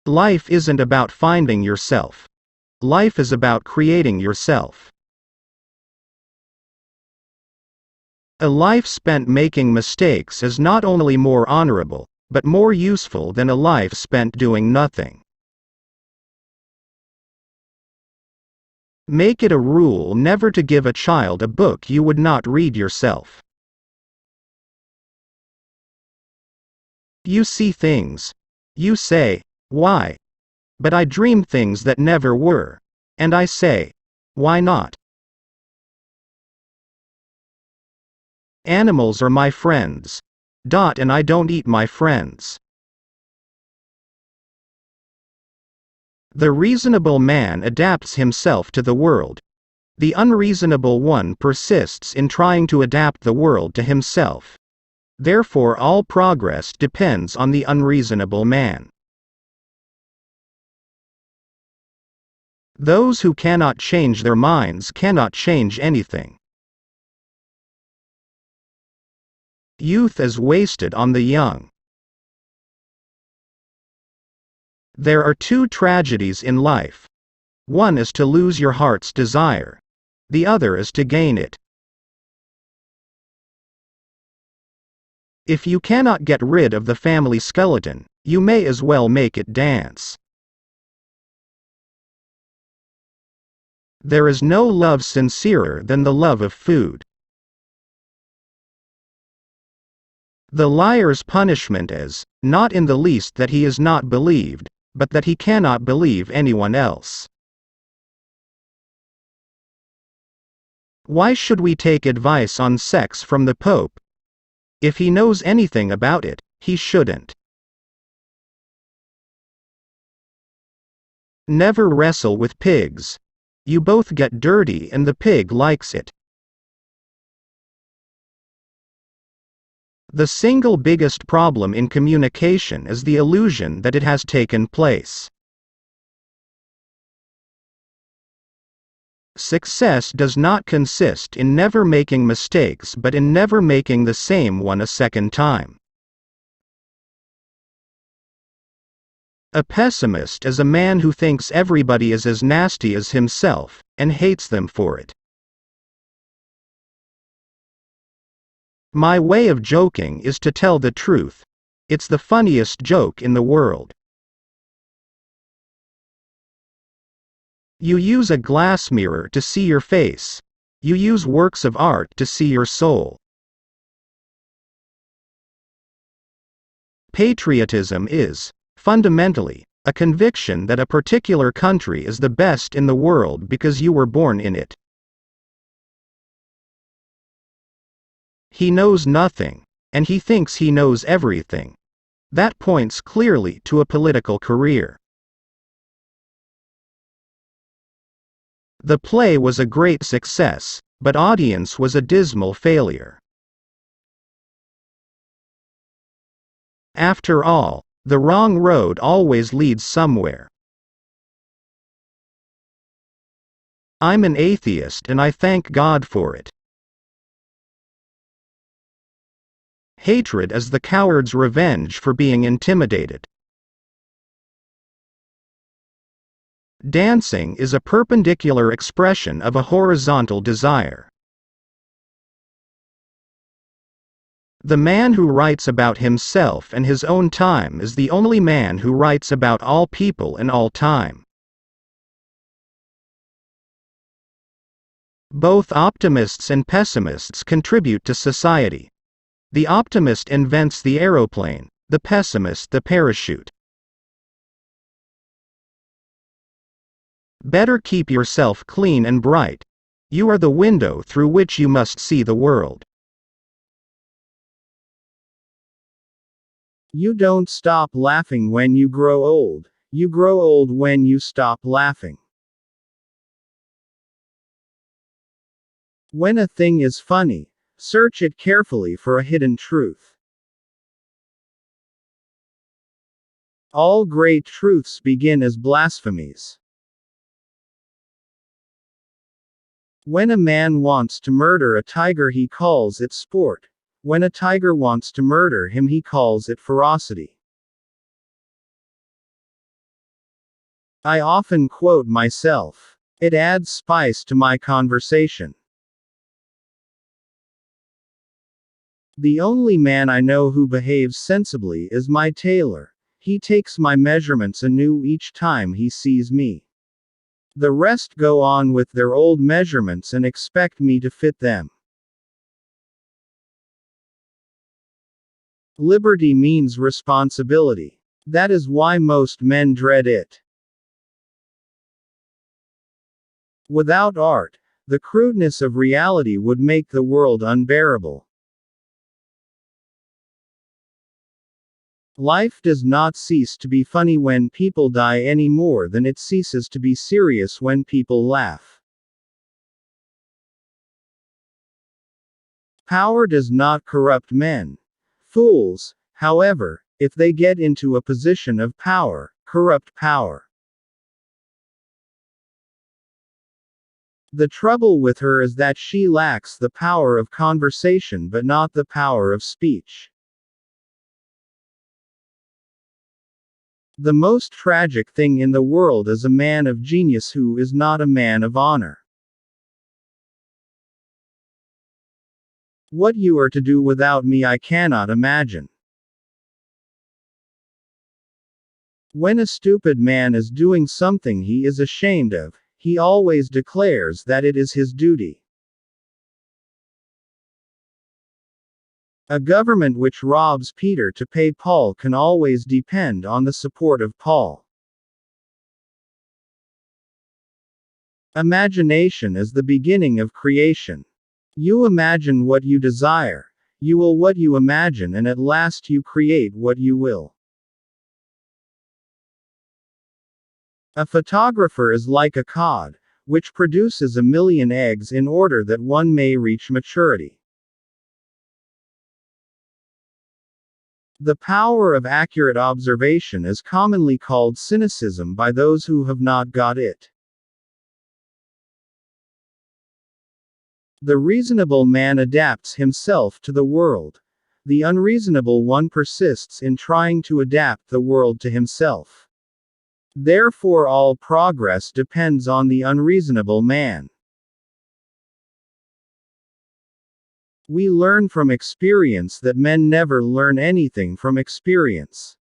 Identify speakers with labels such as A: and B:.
A: Life isn't about finding yourself. Life is about creating yourself. A life spent making mistakes is not only more honorable, but more useful than a life spent doing nothing. Make it a rule never to give a child a book you would not read yourself. You see things. You say, "Why?" But I dream things that never were. And I say, "Why not?" Animals are my friends. And I don't eat my friends. The reasonable man adapts himself to the world. The unreasonable one persists in trying to adapt the world to himself. Therefore, all progress depends on the unreasonable man. Those who cannot change their minds cannot change anything. Youth is wasted on the young. There are two tragedies in life. One is to lose your heart's desire. The other is to gain it. If you cannot get rid of the family skeleton, you may as well make it dance. There is no love sincerer than the love of food. The liar's punishment is, not in the least that he is not believed, but that he cannot believe anyone else. Why should we take advice on sex from the Pope? If he knows anything about it, he shouldn't. Never wrestle with pigs. You both get dirty and the pig likes it. The single biggest problem in communication is the illusion that it has taken place. Success does not consist in never making mistakes but in never making the same one a second time. A pessimist is a man who thinks everybody is as nasty as himself, and hates them for it. My way of joking is to tell the truth. It's the funniest joke in the world. You use a glass mirror to see your face. You use works of art to see your soul. Patriotism is, fundamentally, a conviction that a particular country is the best in the world because you were born in it. He knows nothing, and he thinks he knows everything. That points clearly to a political career. The play was a great success, but audience was a dismal failure. After all, the wrong road always leads somewhere. I'm an atheist and I thank God for it. Hatred is the coward's revenge for being intimidated. Dancing is a perpendicular expression of a horizontal desire. The man who writes about himself and his own time is the only man who writes about all people and all time. Both optimists and pessimists contribute to society. The optimist invents the aeroplane, the pessimist the parachute. Better keep yourself clean and bright. You are the window through which you must see the world. You don't stop laughing when you grow old. You grow old when you stop laughing. When a thing is funny, search it carefully for a hidden truth. All great truths begin as blasphemies. When a man wants to murder a tiger, he calls it sport. When a tiger wants to murder him, he calls it ferocity. I often quote myself. It adds spice to my conversation. The only man I know who behaves sensibly is my tailor. He takes my measurements anew each time he sees me. The rest go on with their old measurements and expect me to fit them. Liberty means responsibility. That is why most men dread it. Without art, the crudeness of reality would make the world unbearable. Life does not cease to be funny when people die any more than it ceases to be serious when people laugh. Power does not corrupt men. Fools, however, if they get into a position of power, corrupt power. The trouble with her is that she lacks the power of conversation but not the power of speech. The most tragic thing in the world is a man of genius who is not a man of honor. What you are to do without me I cannot imagine. When a stupid man is doing something he is ashamed of, he always declares that it is his duty. A government which robs Peter to pay Paul can always depend on the support of Paul. Imagination is the beginning of creation. You imagine what you desire, you will what you imagine, and at last you create what you will. A photographer is like a cod, which produces 1,000,000 eggs in order that one may reach maturity. The power of accurate observation is commonly called cynicism by those who have not got it. The reasonable man adapts himself to the world. The unreasonable one persists in trying to adapt the world to himself. Therefore, all progress depends on the unreasonable man. We learn from experience that men never learn anything from experience.